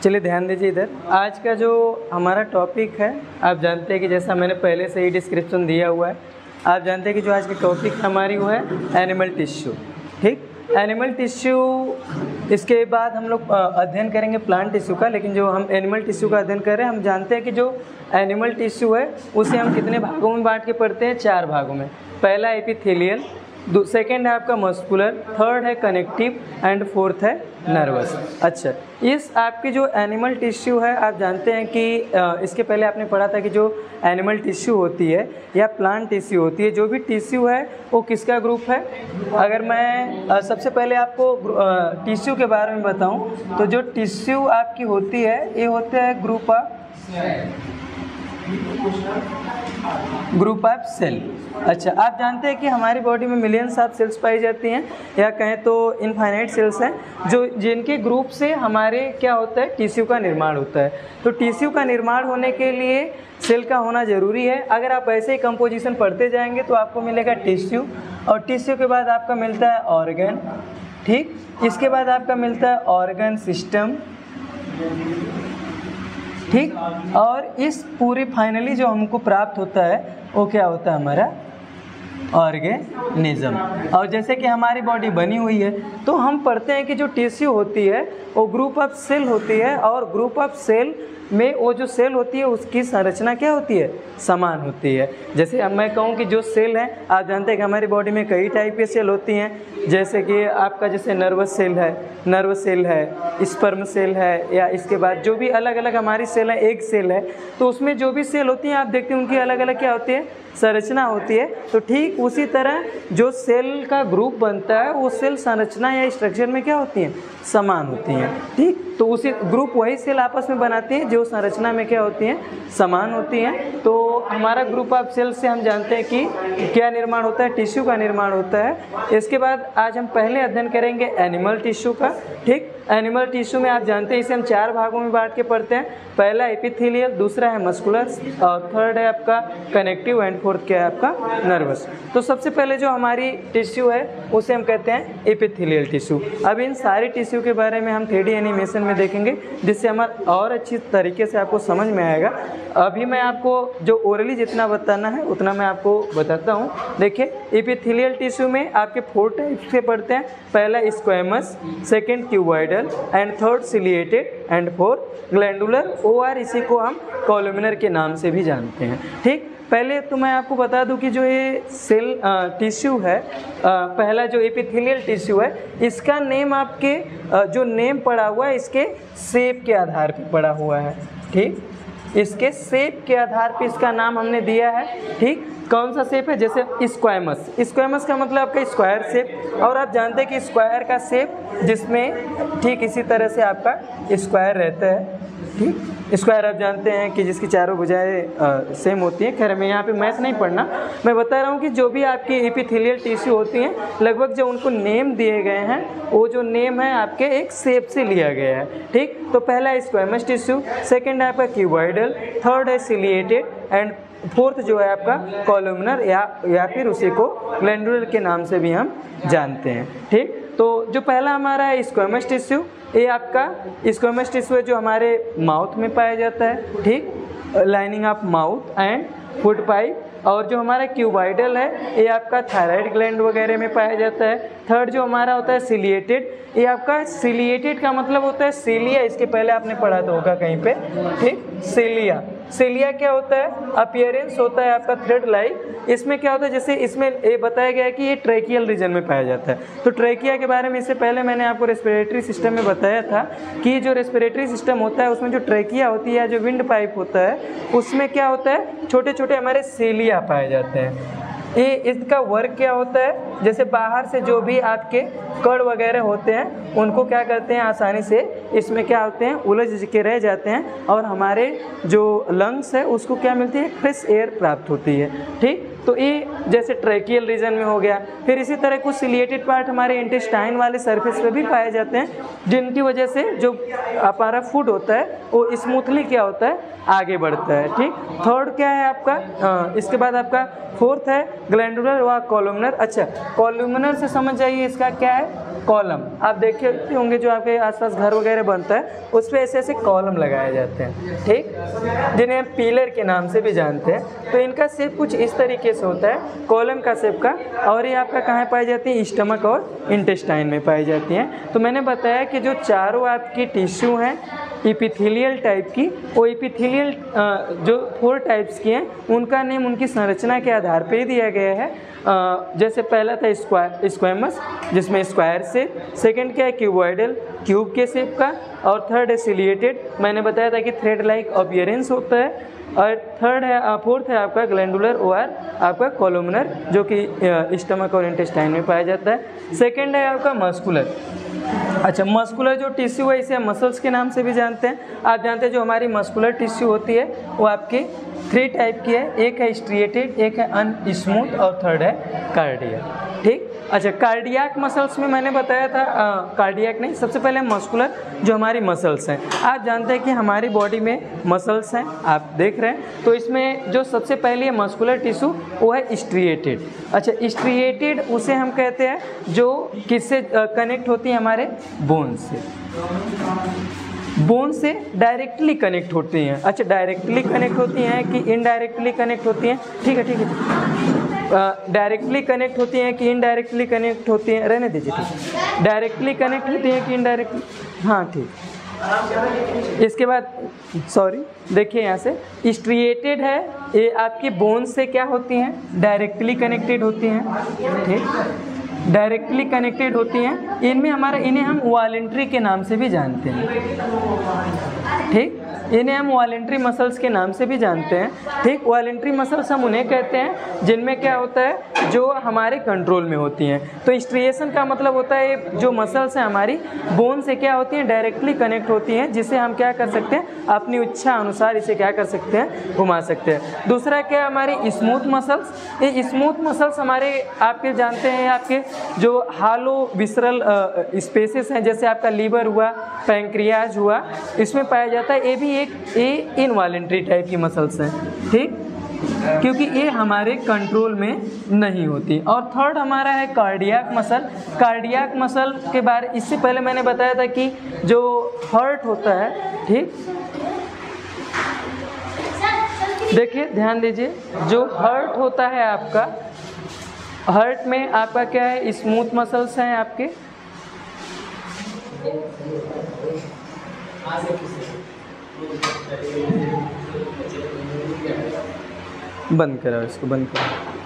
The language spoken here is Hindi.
चलिए ध्यान दीजिए इधर। आज का जो हमारा टॉपिक है, आप जानते हैं कि जैसा मैंने पहले से ही डिस्क्रिप्शन दिया हुआ है, आप जानते हैं कि जो आज की टॉपिक हमारी वो है एनिमल टिश्यू। ठीक, एनिमल टिश्यू, इसके बाद हम लोग अध्ययन करेंगे प्लांट टिश्यू का। लेकिन जो हम एनिमल टिश्यू का अध्ययन कर रहे हैं, हम जानते हैं कि जो एनिमल टिश्यू है उसे हम कितने भागों में बांट के पढ़ते हैं? 4 भागों में। पहला एपिथेलियल, सेकेंड है आपका मस्कुलर, थर्ड है कनेक्टिव एंड फोर्थ है नर्वस। अच्छा, इस आपकी जो एनिमल टिश्यू है, आप जानते हैं कि इसके पहले आपने पढ़ा था कि जो एनिमल टिश्यू होती है या प्लांट टिश्यू होती है, जो भी टिश्यू है वो किसका ग्रुप है? अगर मैं सबसे पहले आपको टिश्यू के बारे में बताऊं तो जो टिश्यू आपकी होती है ये होते हैं ग्रुप ऑफ सेल। अच्छा, आप जानते हैं कि हमारी बॉडी में मिलियंस ऑफ सेल्स पाई जाती हैं, या कहें तो इनफाइनाइट सेल्स हैं, जो जिनके ग्रुप से हमारे क्या होता है? टिश्यू का निर्माण होता है। तो टिश्यू का निर्माण होने के लिए सेल का होना ज़रूरी है। अगर आप ऐसे ही कंपोजिशन पढ़ते जाएंगे तो आपको मिलेगा टिश्यू, और टिश्यू के बाद आपका मिलता है ऑर्गन। ठीक, इसके बाद आपका मिलता है ऑर्गन सिस्टम। ठीक, और इस पूरी फाइनली जो हमको प्राप्त होता है वो क्या होता है? हमारा ऑर्गेनिज्म। और जैसे कि हमारी बॉडी बनी हुई है तो हम पढ़ते हैं कि जो टिश्यू होती है वो ग्रुप ऑफ सेल होती है, और ग्रुप ऑफ सेल में वो जो सेल होती है उसकी संरचना क्या होती है? समान होती है। जैसे अब मैं कहूँ कि जो सेल हैं, आप जानते हैं कि हमारी बॉडी में कई टाइप के सेल होती हैं। जैसे कि आपका जैसे नर्वस सेल है, स्पर्म सेल है, या इसके बाद जो भी अलग अलग हमारी सेल है, एग सेल है, तो उसमें जो भी सेल होती हैं आप देखते हैं उनकी अलग अलग क्या होती है? संरचना होती है। तो ठीक उसी तरह जो सेल का ग्रुप बनता है वो सेल संरचना या स्ट्रक्चर में क्या होती हैं? समान होती हैं। ठीक, तो उसी ग्रुप वही सेल आपस में बनाती हैं जो संरचना में क्या होती हैं? समान होती हैं। तो हमारा ग्रुप ऑफ सेल से हम जानते हैं कि क्या निर्माण होता है? टिश्यू का निर्माण होता है। इसके बाद आज हम पहले अध्ययन करेंगे एनिमल टिश्यू का। ठीक, एनिमल टिश्यू में आप जानते हैं इसे हम 4 भागों में बांट के पढ़ते हैं। पहला एपिथेलियल, दूसरा है मस्कुलर, और थर्ड है आपका कनेक्टिव एंड फोर्थ क्या है आपका? नर्वस। तो सबसे पहले जो हमारी टिश्यू है उसे हम कहते हैं एपिथेलियल टिश्यू। अब इन सारे टिश्यू के बारे में हम 3D एनिमेशन में देखेंगे, जिससे हमारा और अच्छी तरीके से आपको समझ में आएगा। अभी मैं आपको जो ओरली जितना बताना है उतना मैं आपको बताता हूँ। देखिए, एपिथेलियल टिश्यू में आपके 4 टाइप से पढ़ते हैं। पहला squamous, second cuboidal and third ciliated and fourth glandular, और इसी को हम कॉलुमिनर के नाम से भी जानते हैं। ठीक, पहले तो मैं आपको बता दूं कि जो ये सेल टिश्यू है, पहला जो एपिथेलियल टिश्यू है, इसका नेम आपके जो नेम पड़ा हुआ है इसके शेप के आधार पर पड़ा हुआ है। ठीक, इसके शेप के आधार पर इसका नाम हमने दिया है। ठीक, कौन सा शेप है? जैसे स्क्वैमस का मतलब आपका स्क्वायर शेप, और आप जानते हैं कि स्क्वायर का शेप जिसमें ठीक इसी तरह से आपका स्क्वायर रहता है। ठीक, स्क्वायर आप जानते हैं कि जिसकी चारों भुजाएं सेम होती हैं। खैर मैं यहाँ पे मैथ नहीं पढ़ना, मैं बता रहा हूँ कि जो भी आपकी एपिथेलियल टिश्यू होती हैं, लगभग जो उनको नेम दिए गए हैं वो जो नेम है आपके एक शेप से लिया गया है। ठीक, तो पहला है स्क्वैमस टिश्यू, सेकेंड है आपका क्यूबॉइडल, थर्ड है सिलिएटेड एंड फोर्थ जो है आपका कॉलुमिनर, या फिर उसी को ग्लैंडुलर के नाम से भी हम जानते हैं। ठीक, तो जो पहला हमारा है स्क्वैमस टिश्यू, ये आपका स्क्वैमस टिश्यू है जो हमारे माउथ में पाया जाता है। ठीक, lining of mouth and food pipe. और जो हमारा क्यूबॉइडल है ये आपका थायराइड ग्लैंड वगैरह में पाया जाता है। थर्ड जो हमारा होता है सिलिएटेड, ये आपका सिलिएटेड का मतलब होता है सीलिया, इसके पहले आपने पढ़ा तो होगा कहीं पे। ठीक, सीलिया क्या होता है? अपीयरेंस होता है आपका थ्रेड लाइक। इसमें क्या होता है? जैसे इसमें ये बताया गया है कि ये ट्रैकियल रीजन में पाया जाता है। तो ट्रैकिया के बारे में इससे पहले मैंने आपको रेस्पिरेटरी सिस्टम में बताया था कि जो रेस्पिरेटरी सिस्टम होता है उसमें जो ट्रैकिया होती है या जो विंड पाइप होता है उसमें क्या होता है? छोटे छोटे हमारे सीलिया पाए जाते हैं। ये इसका वर्क क्या होता है? जैसे बाहर से जो भी आपके कण वगैरह होते हैं उनको क्या करते हैं? आसानी से इसमें क्या होते हैं? उलझ के रह जाते हैं, और हमारे जो लंग्स है उसको क्या मिलती है? फ्रेश एयर प्राप्त होती है। ठीक, तो ये जैसे ट्रैकियल रीजन में हो गया। फिर इसी तरह कुछ सिलिएटेड पार्ट हमारे इंटेस्टाइन वाले सरफेस पे भी पाए जाते हैं, जिनकी वजह से जो हमारा फूड होता है वो स्मूथली क्या होता है? आगे बढ़ता है। ठीक, थर्ड क्या है आपका? इसके बाद आपका फोर्थ है ग्लैंडुलर व कॉलुमिनर। अच्छा, कॉलुमिनर से समझ जाइए इसका क्या है? कॉलम, आप देखे होंगे जो आपके आसपास घर वगैरह बनता है उस पर ऐसे ऐसे कॉलम लगाए जाते हैं, ठीक, जिन्हें हम पिलर के नाम से भी जानते हैं। तो इनका शेप कुछ इस तरीके से होता है कॉलम का शेप का, और ये आपका कहाँ पाई जाती है, स्टमक और इंटेस्टाइन में पाई जाती हैं। तो मैंने बताया कि जो चारों आपकी टिश्यू हैं इपिथेलियल टाइप की, वो इपिथेलियल जो 4 टाइप्स की हैं उनका नेम उनकी संरचना के आधार पर ही दिया गया है। जैसे पहला था स्क्वैमस जिसमें स्क्वायर शेप, सेकंड क्या है क्यूबॉइडल क्यूब के शेप का, और थर्ड है सिलिएटेड, मैंने बताया था कि थ्रेड लाइक अपीयरेंस होता है, और फोर्थ है आपका ग्लैंडुलर ओआर आपका कोलुमनर जो कि स्टमक और इंटेस्टाइन में पाया जाता है। सेकंड है आपका मस्कुलर। अच्छा, मस्कुलर जो टिश्यू है इसे हम मसल्स के नाम से भी जानते हैं। आप जानते हैं जो हमारी मस्कुलर टिश्यू होती है वो आपकी 3 टाइप की है, एक है स्ट्रिएटेड, एक है अनस्मूथ और थर्ड है कार्डियक, ठीक। अच्छा, कार्डियक मसल्स में मैंने बताया था कार्डियक नहीं, सबसे पहले मस्कुलर जो हमारी मसल्स हैं। आप जानते हैं कि हमारी बॉडी में मसल्स हैं, आप देख रहे हैं, तो इसमें जो सबसे पहले है मस्कुलर टिश्यू वो है स्ट्रिएटेड। अच्छा, स्ट्रिएटेड उसे हम कहते हैं जो किससे कनेक्ट होती है, हमारे बोन से, बोन से डायरेक्टली कनेक्ट होती हैं। अच्छा, डायरेक्टली कनेक्ट होती हैं कि इनडायरेक्टली कनेक्ट होती हैं, ठीक है ठीक है, डायरेक्टली कनेक्ट होती हैं कि इनडायरेक्टली कनेक्ट होती हैं, रहने दीजिए, ठीक, डायरेक्टली कनेक्ट होती हैं कि इनडायरेक्टली, हाँ ठीक। इसके बाद सॉरी देखिए यहाँ से स्ट्रिएटेड है, ये आपकी बोन से क्या होती हैं, डायरेक्टली कनेक्टेड होती हैं, ठीक, डायरेक्टली कनेक्टेड होती हैं। इनमें हमारा इन्हें हम वॉलेंट्री के नाम से भी जानते हैं, ठीक, इन्हें हम वॉलेंट्री मसल्स के नाम से भी जानते हैं, ठीक। वॉलेंट्री मसल्स हम उन्हें कहते हैं जिनमें क्या होता है, जो हमारे कंट्रोल में होती हैं। तो स्ट्रिएशन का मतलब होता है जो मसल्स हैं हमारी बोन से क्या होती हैं, डायरेक्टली कनेक्ट होती हैं, जिसे हम क्या कर सकते हैं, अपनी इच्छा अनुसार इसे क्या कर सकते हैं, घुमा सकते हैं। दूसरा क्या, हमारी स्मूथ मसल्स। ये स्मूथ मसल्स हमारे आपके जानते हैं आपके जो हालो विसरल स्पेसेस हैं, जैसे आपका लीवर हुआ, पैंक्रियाज हुआ, इसमें पाया जाता है। ये भी एक इनवॉलेंट्री टाइप की मसल्स हैं, ठीक, क्योंकि ये हमारे कंट्रोल में नहीं होती। और थर्ड हमारा है कार्डियक मसल। कार्डियक मसल के बारे इससे पहले मैंने बताया था कि जो हार्ट होता है, ठीक, देखिए ध्यान दीजिए, जो हार्ट होता है आपका, हार्ट में आपका क्या है, स्मूथ मसल्स हैं आपके, बंद करो इसको, बंद करो।